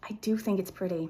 I do think it's pretty.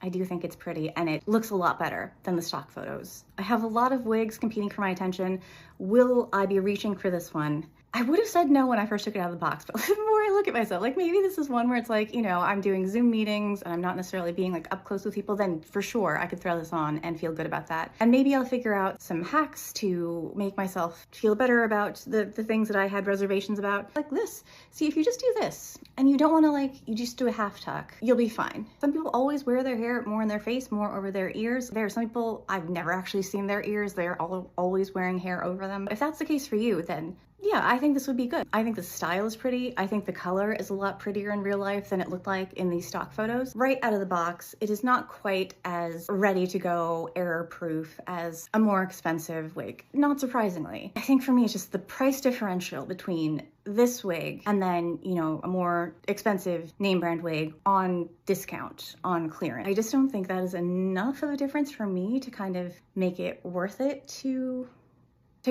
I do think it's pretty, and it looks a lot better than the stock photos. I have a lot of wigs competing for my attention. Will I be reaching for this one? I would have said no when I first took it out of the box, but the more I look at myself, like maybe this is one where it's like, you know, I'm doing Zoom meetings and I'm not necessarily being like up close with people, then for sure I could throw this on and feel good about that. And maybe I'll figure out some hacks to make myself feel better about the things that I had reservations about. Like this. See, if you just do this and you don't want to like, you just do a half tuck, you'll be fine. Some people always wear their hair more in their face, more over their ears. There are some people, I've never actually seen their ears. They're always wearing hair over them. If that's the case for you, then yeah, I think this would be good. I think the style is pretty. I think the color is a lot prettier in real life than it looked like in these stock photos. Right out of the box, it is not quite as ready to go, error-proof as a more expensive wig, not surprisingly. I think for me, it's just the price differential between this wig and then, you know, a more expensive name brand wig on discount, on clearance. I just don't think that is enough of a difference for me to kind of make it worth it to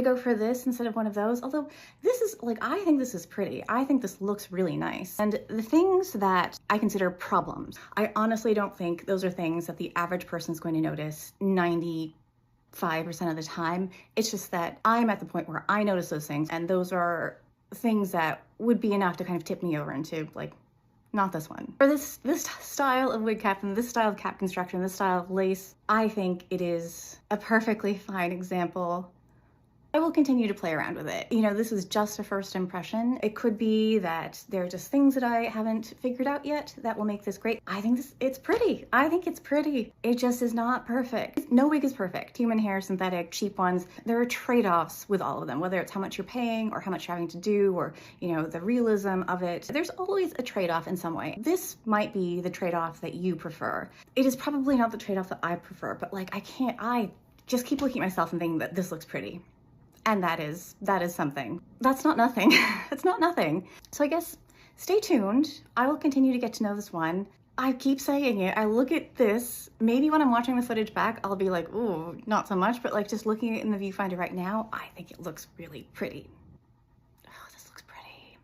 go for this instead of one of those. Although this is like, I think this is pretty. I think this looks really nice. And the things that I consider problems, I honestly don't think those are things that the average person is going to notice 95% of the time. It's just that I'm at the point where I notice those things, and those are things that would be enough to kind of tip me over into like, not this one. For this style of wig cap and this style of cap construction, this style of lace, I think it is a perfectly fine example. I will continue to play around with it. You know, this is just a first impression. It could be that there are just things that I haven't figured out yet that will make this great. I think it's pretty. I think it's pretty. It just is not perfect. No wig is perfect. Human hair, synthetic, cheap ones, there are trade-offs with all of them, whether it's how much you're paying or how much you're having to do, or, you know, the realism of it. There's always a trade-off in some way. This might be the trade-off that you prefer. It is probably not the trade-off that I prefer, but like, I just keep looking at myself and thinking that this looks pretty. And that is something. That's not nothing. It's not nothing. So I guess stay tuned. I will continue to get to know this one. I keep saying it. I look at this. Maybe when I'm watching the footage back, I'll be like, ooh, not so much. But like just looking at it in the viewfinder right now, I think it looks really pretty. Oh, this looks pretty.